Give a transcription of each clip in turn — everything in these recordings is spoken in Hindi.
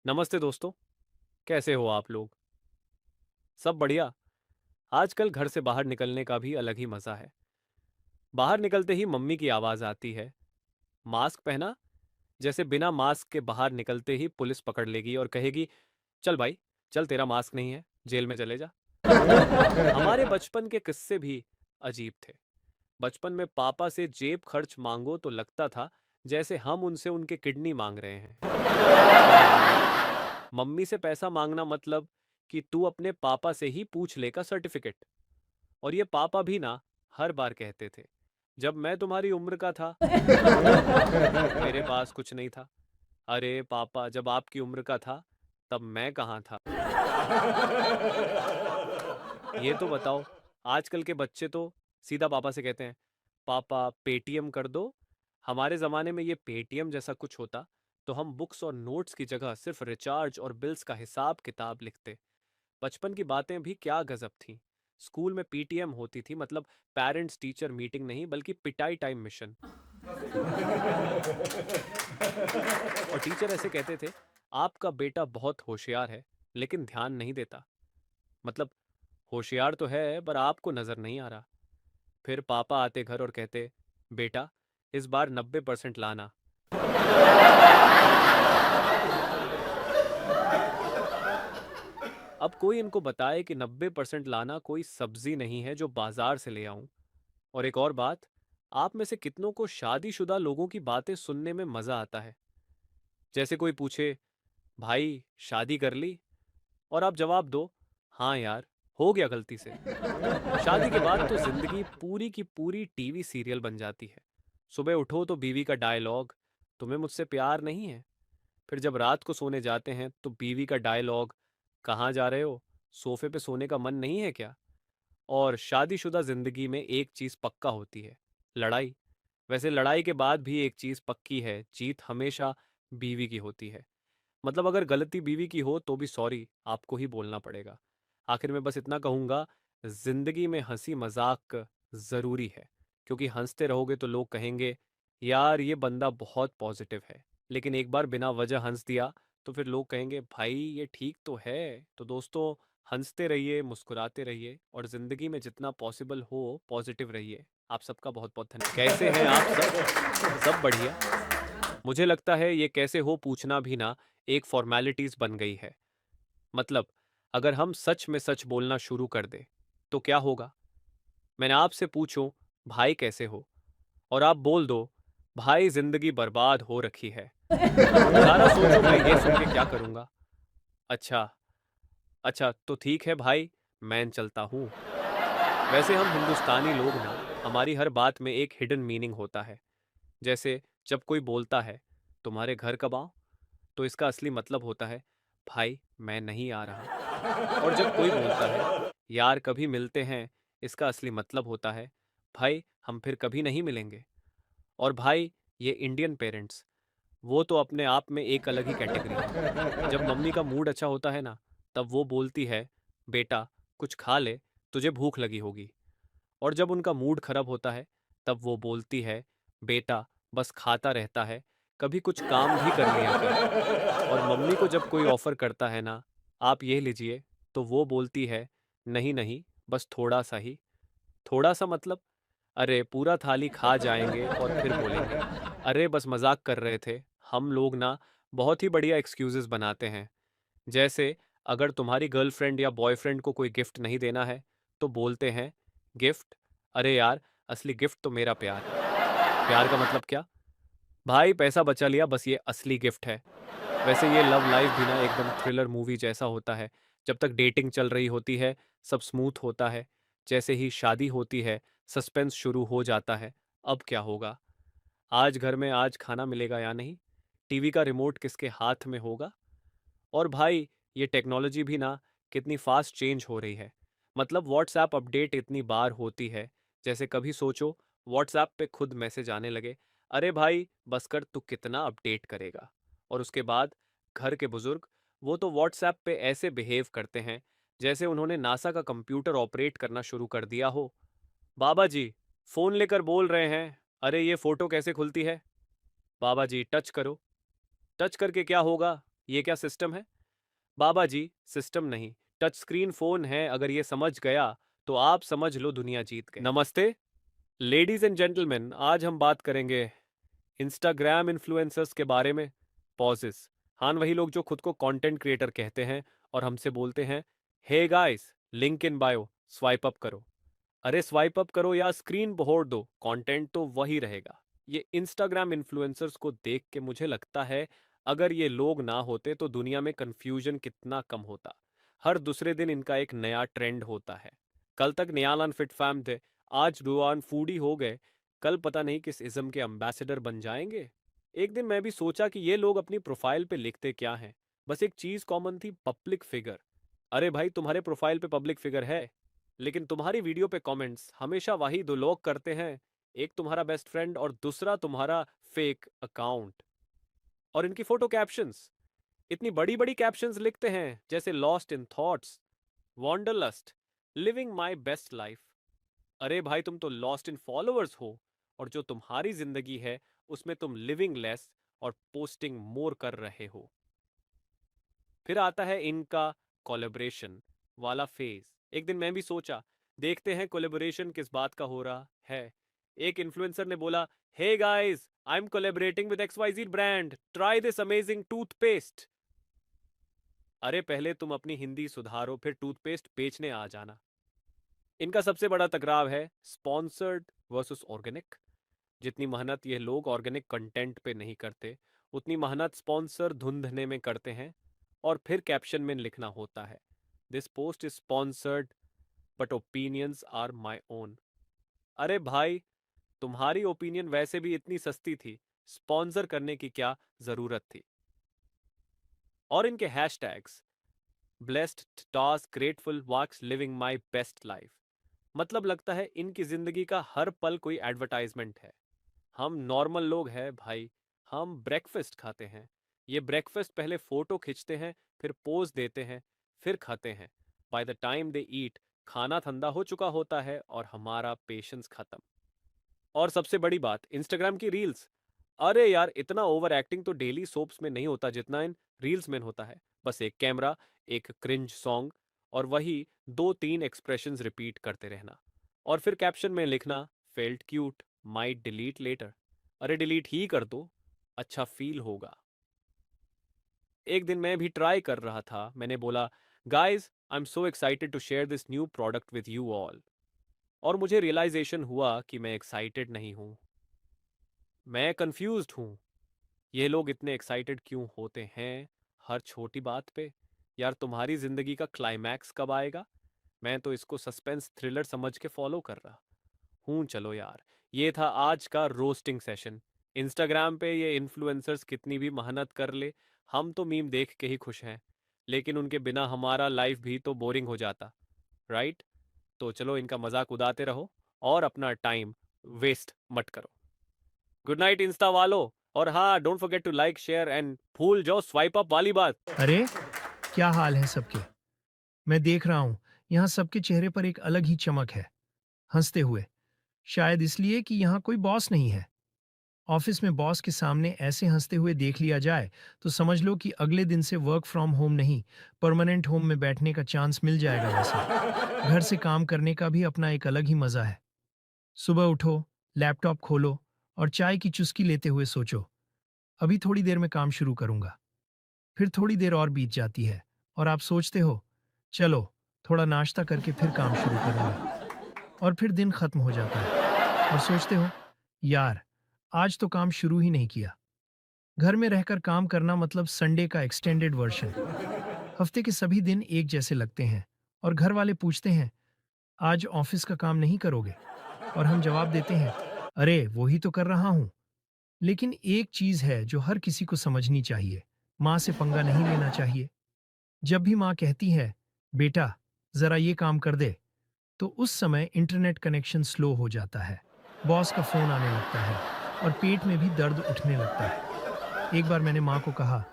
नमस्ते दोस्तों। कैसे हो आप लोग? सब बढ़िया। आजकल घर से बाहर निकलने का भी अलग ही मज़ा है। बाहर निकलते ही मम्मी की आवाज़ आती है, मास्क पहना। जैसे बिना मास्क के बाहर निकलते ही पुलिस पकड़ लेगी और कहेगी, चल भाई, चल, तेरा मास्क नहीं है, जेल में चले जा। हमारे बचपन के किस्से भी अजीब थे। बचपन में पापा से जेब खर्च मांगो तो लगता था जैसे हम उनसे उनके किडनी मांग रहे हैं। और मम्मी से पैसा मांगना मतलब कि तू अपने पापा से ही पूछ ले का सर्टिफिकेट। और ये पापा भी ना हर बार कहते थे, जब मैं तुम्हारी उम्र का था मेरे पास कुछ नहीं था। अरे पापा, जब आपकी उम्र का था तब मैं कहाँ था? ये तो बताओ, आजकल के बच्चे तो सीधा पापा से कहते हैं, पापा पेटीएम कर दो। हमारे ज़माने में ये पेटीएम जैसा कुछ होता तो हम बुक्स और नोट्स की जगह सिर्फ रिचार्ज और बिल्स का हिसाब किताब लिखते। बचपन की बातें भी क्या गजब थीं। स्कूल में पीटीएम होती थी, मतलब पेरेंट्स टीचर मीटिंग नहीं बल्कि पिटाई टाइम मिशन। और टीचर ऐसे कहते थे, आपका बेटा बहुत होशियार है लेकिन ध्यान नहीं देता। मतलब होशियार तो है पर आपको नजर नहीं आ रहा। फिर पापा आते घर और कहते, बेटा इस बार 90% लाना। अब कोई इनको बताए कि 90% लाना कोई सब्जी नहीं है जो बाजार से ले आऊं। और एक और बात, आप में से कितनों को शादीशुदा लोगों की बातें सुनने में मजा आता है? जैसे कोई पूछे, भाई शादी कर ली? और आप जवाब दो, हाँ यार, हो गया गलती से। शादी के बाद तो जिंदगी पूरी की पूरी टीवी सीरियल बन जाती है। सुबह उठो तो बीवी का डायलॉग, तुम्हें मुझसे प्यार नहीं है। फिर जब रात को सोने जाते हैं तो बीवी का डायलॉग, कहाँ जा रहे हो, सोफे पे सोने का मन नहीं है क्या? और शादीशुदा जिंदगी में एक चीज पक्का होती है, लड़ाई। वैसे लड़ाई के बाद भी एक चीज पक्की है, जीत हमेशा बीवी की होती है। मतलब अगर गलती बीवी की हो तो भी सॉरी आपको ही बोलना पड़ेगा। आखिर में बस इतना कहूंगा, जिंदगी में हंसी मजाक जरूरी है, क्योंकि हंसते रहोगे तो लोग कहेंगे, यार ये बंदा बहुत पॉजिटिव है। लेकिन एक बार बिना वजह हंस दिया तो फिर लोग कहेंगे, भाई ये ठीक तो है। तो दोस्तों, हंसते रहिए, मुस्कुराते रहिए और जिंदगी में जितना पॉसिबल हो पॉजिटिव रहिए। आप सबका बहुत बहुत धन्यवाद। कैसे हैं आप सब बढ़िया? मुझे लगता है ये कैसे हो पूछना भी ना एक फॉर्मेलिटीज बन गई है। मतलब अगर हम सच में सच बोलना शुरू कर दें तो क्या होगा? मैंने आपसे पूछूं, भाई कैसे हो, और आप बोल दो, भाई जिंदगी बर्बाद हो रखी है। ज़रा सोचो मैं ये सुन के क्या करूंगा। अच्छा, अच्छा तो ठीक है भाई, मैं चलता हूँ। वैसे हम हिंदुस्तानी लोग ना, हमारी हर बात में एक हिडन मीनिंग होता है। जैसे जब कोई बोलता है, तुम्हारे घर कब आऊं, तो इसका असली मतलब होता है, भाई मैं नहीं आ रहा। और जब कोई बोलता है, यार कभी मिलते हैं, इसका असली मतलब होता है, भाई हम फिर कभी नहीं मिलेंगे। और भाई, ये इंडियन पेरेंट्स, वो तो अपने आप में एक अलग ही कैटेगरी है। जब मम्मी का मूड अच्छा होता है ना, तब वो बोलती है, बेटा कुछ खा ले, तुझे भूख लगी होगी। और जब उनका मूड खराब होता है, तब वो बोलती है, बेटा बस खाता रहता है, कभी कुछ काम भी कर लिया कर। और मम्मी को जब कोई ऑफर करता है ना, आप ये लीजिए, तो वो बोलती है, नहीं नहीं, बस थोड़ा सा ही। थोड़ा सा मतलब, अरे पूरा थाली खा जाएंगे और फिर बोलेंगे, अरे बस मजाक कर रहे थे। हम लोग ना बहुत ही बढ़िया एक्सक्यूजेस बनाते हैं। जैसे अगर तुम्हारी गर्लफ्रेंड या बॉयफ्रेंड को कोई गिफ्ट नहीं देना है तो बोलते हैं, गिफ्ट? अरे यार, असली गिफ्ट तो मेरा प्यार है। प्यार का मतलब क्या? भाई पैसा बचा लिया, बस ये असली गिफ्ट है। वैसे ये लव लाइफ भी ना एकदम थ्रिलर मूवी जैसा होता है। जब तक डेटिंग चल रही होती है सब स्मूथ होता है। जैसे ही शादी होती है सस्पेंस शुरू हो जाता है। अब क्या होगा? आज घर में आज खाना मिलेगा या नहीं? टीवी का रिमोट किसके हाथ में होगा? और भाई, ये टेक्नोलॉजी भी ना कितनी फास्ट चेंज हो रही है। मतलब व्हाट्सएप अपडेट इतनी बार होती है, जैसे कभी सोचो व्हाट्सएप पे खुद मैसेज आने लगे, अरे भाई बस कर, तू कितना अपडेट करेगा? और उसके बाद घर के बुजुर्ग, वो तो व्हाट्सएप पे ऐसे बिहेव करते हैं जैसे उन्होंने नासा का कंप्यूटर ऑपरेट करना शुरू कर दिया हो। बाबा जी, फोन लेकर बोल रहे हैं, अरे ये फोटो कैसे खुलती है? बाबा जी टच करो। टच करके क्या होगा? ये क्या सिस्टम है? बाबा जी, सिस्टम नहीं, टच स्क्रीन फोन है। अगर ये समझ गया तो आप समझ लो दुनिया जीत गए। नमस्ते लेडीज एंड जेंटलमैन, आज हम बात करेंगे इंस्टाग्राम इन्फ्लुएंसर्स के बारे में। पॉजेस। हाँ, वही लोग जो खुद को कंटेंट क्रिएटर कहते हैं और हमसे बोलते हैं, hey guys, link in bio, swipe up करो। अरे स्वाइप अप करो या स्क्रीन छोड़ दो, कंटेंट तो वही रहेगा। ये इंस्टाग्राम इन्फ्लुएंसर्स को देख के मुझे लगता है, अगर ये लोग ना होते तो दुनिया में कंफ्यूजन कितना कम होता। हर दूसरे दिन इनका एक नया ट्रेंड होता है। कल तक नियाल फिट फैम थे, आज रुआन फूडी हो गए, कल पता नहीं किस इज्म के एम्बेसडर बन जाएंगे। एक दिन मैं भी सोचा कि ये लोग अपनी प्रोफाइल पे लिखते क्या हैं। बस एक चीज कॉमन थी, पब्लिक फिगर। अरे भाई, तुम्हारे प्रोफाइल पे पब्लिक फिगर है, लेकिन तुम्हारी वीडियो पे कमेंट्स हमेशा वही दो लोग करते हैं, एक तुम्हारा बेस्ट फ्रेंड और दूसरा तुम्हारा फेक अकाउंट। और इनकी फोटो कैप्शंस इतनी बड़ी बड़ी कैप्शंस लिखते हैं जैसे lost in thoughts, wanderlust, living my best life. अरे भाई, तुम तो लॉस्ट इन फॉलोअर्स हो, और जो तुम्हारी जिंदगी है उसमें तुम लिविंग लेस और पोस्टिंग मोर कर रहे हो। फिर आता है इनका कोलेब्रेशन वाला फेज। एक दिन मैं भी सोचा, देखते हैं कोलेबोरेशन किस बात का हो रहा है। एक इन्फ्लुएंसर ने बोला, hey guys, I am collaborating with XYZ brand, try this amazing toothpaste. अरे पहले तुम अपनी हिंदी सुधारो, फिर टूथपेस्ट बेचने आ जाना। इनका सबसे बड़ा टकराव है स्पॉन्सर्ड वर्सेस ऑर्गेनिक। जितनी मेहनत ये लोग ऑर्गेनिक कंटेंट पे नहीं करते, उतनी मेहनत स्पॉन्सर धुंधने में करते हैं। और फिर कैप्शन में लिखना होता है, this post is sponsored but opinions are my own. अरे भाई, तुम्हारी ओपिनियन वैसे भी इतनी सस्ती थी, स्पॉन्सर करने की क्या जरूरत थी। और इनके hashtags, blessed, task, grateful, wax, living my best life. मतलब लगता है इनकी जिंदगी का हर पल कोई एडवर्टाइजमेंट है। हम नॉर्मल लोग हैं भाई, हम ब्रेकफास्ट खाते हैं। ये ब्रेकफास्ट पहले फोटो खींचते हैं, फिर पोज देते हैं, फिर खाते हैं। बाय द टाइम दे ईट, खाना ठंडा हो चुका होता है और हमारा पेशेंस खत्म। और सबसे बड़ी बात, इंस्टाग्राम की रील्स। अरे यार, इतना ओवर एक्टिंग तो डेली सोप्स में नहीं होता जितना इन रील्स में होता है। बस एक कैमरा, एक क्रिंज सॉन्ग, और वही दो तीन एक्सप्रेशंस रिपीट करते रहना। और फिर कैप्शन में लिखना, felt cute, might delete later. अरे डिलीट ही कर दो, अच्छा फील होगा। एक दिन मैं भी ट्राई कर रहा था, मैंने बोला, guys, I am so excited to share this new product with you all. और मुझे रियलाइजेशन हुआ कि मैं एक्साइटेड नहीं हूं, मैं कंफ्यूज्ड हूं। ये लोग इतने एक्साइटेड क्यों होते हैं हर छोटी बात पे? यार, तुम्हारी जिंदगी का क्लाइमैक्स कब आएगा? मैं तो इसको सस्पेंस थ्रिलर समझ के फॉलो कर रहा हूँ। चलो यार, ये था आज का रोस्टिंग सेशन। इंस्टाग्राम पे ये इन्फ्लुएंसर्स कितनी भी मेहनत कर ले, हम तो मीम देख के ही खुश हैं। लेकिन उनके बिना हमारा लाइफ भी तो बोरिंग हो जाता, राइट? तो चलो, इनका मजाक उड़ाते रहो और अपना टाइम वेस्ट मत करो। गुड नाइट इंस्टा वालों। और हाँ, don't forget to like, share and भूल जाओ स्वाइप अप वाली बात। अरे, क्या हाल है सबके? मैं देख रहा हूँ, यहाँ सबके चेहरे पर एक अलग ही चमक है, हंसते हुए। शायद इसलिए कि यहाँ कोई बॉस नहीं है। ऑफिस में बॉस के सामने ऐसे हंसते हुए देख लिया जाए, तो समझ लो कि अगले दिन से वर्क फ्रॉम होम नहीं, परमानेंट होम में बैठने का चांस मिल जाएगा वैसे। घर से काम करने का भी अपना एक अलग ही मजा है। सुबह उठो, लैपटॉप खोलो और चाय की चुस्की लेते हुए सोचो, अभी थोड़ी देर में काम शुरू करूंगा। फिर थोड़ी देर और बीत जाती है और आप सोचते हो, चलो थोड़ा नाश्ता करके फिर काम शुरू करूंगा। और फिर दिन खत्म हो जाता है और सोचते हो, यार आज तो काम शुरू ही नहीं किया। घर में रहकर काम करना मतलब संडे का एक्सटेंडेड वर्जन। हफ्ते के सभी दिन एक जैसे लगते हैं और घर वाले पूछते हैं, आज ऑफिस का काम नहीं करोगे? और हम जवाब देते हैं, अरे वही तो कर रहा हूँ। लेकिन एक चीज है जो हर किसी को समझनी चाहिए, माँ से पंगा नहीं लेना चाहिए। जब भी माँ कहती है, बेटा जरा ये काम कर दे, तो उस समय इंटरनेट कनेक्शन स्लो हो जाता है, बॉस का फोन आने लगता है और पेट में भी दर्द उठने लगता है। एक बार मैंने माँ को कहा,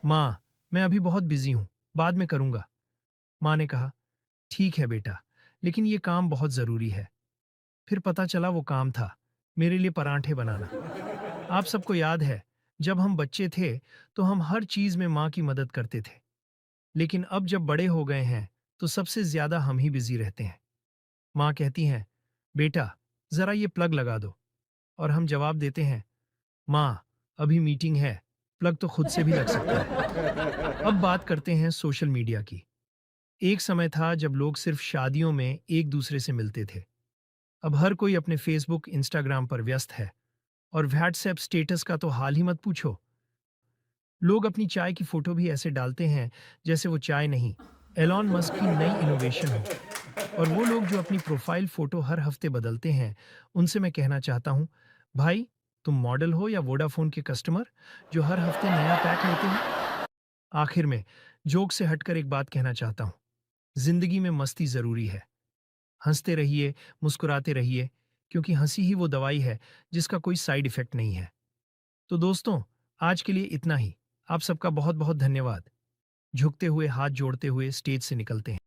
माँ मैं अभी बहुत बिजी हूँ, बाद में करूँगा। माँ ने कहा, ठीक है बेटा, लेकिन ये काम बहुत ज़रूरी है। फिर पता चला वो काम था मेरे लिए परांठे बनाना। आप सबको याद है, जब हम बच्चे थे तो हम हर चीज में माँ की मदद करते थे, लेकिन अब जब बड़े हो गए हैं तो सबसे ज्यादा हम ही बिजी रहते हैं। माँ कहती हैं, बेटा जरा ये प्लग लगा दो, और हम जवाब देते हैं, माँ अभी मीटिंग है, प्लग तो खुद से भी लग सकता है। अब बात करते हैं सोशल मीडिया की। एक समय था जब लोग सिर्फ शादियों में एक दूसरे से मिलते थे। अब हर कोई अपने फेसबुक इंस्टाग्राम पर व्यस्त है, और व्हाट्सएप स्टेटस का तो हाल ही मत पूछो। लोग अपनी चाय की फोटो भी ऐसे डालते हैं जैसे वो चाय नहीं, एलॉन मस्क की नई इनोवेशन हो। और वो लोग जो अपनी प्रोफाइल फोटो हर हफ्ते बदलते हैं, उनसे मैं कहना चाहता हूँ, भाई तुम मॉडल हो या वोडाफोन के कस्टमर जो हर हफ्ते नया पैक लेते हो? आखिर में जोक से हटकर एक बात कहना चाहता हूँ, जिंदगी में मस्ती जरूरी है। हंसते रहिए, मुस्कुराते रहिए, क्योंकि हंसी ही वो दवाई है जिसका कोई साइड इफेक्ट नहीं है। तो दोस्तों, आज के लिए इतना ही। आप सबका बहुत बहुत धन्यवाद। झुकते हुए हाथ जोड़ते हुए स्टेज से निकलते हैं।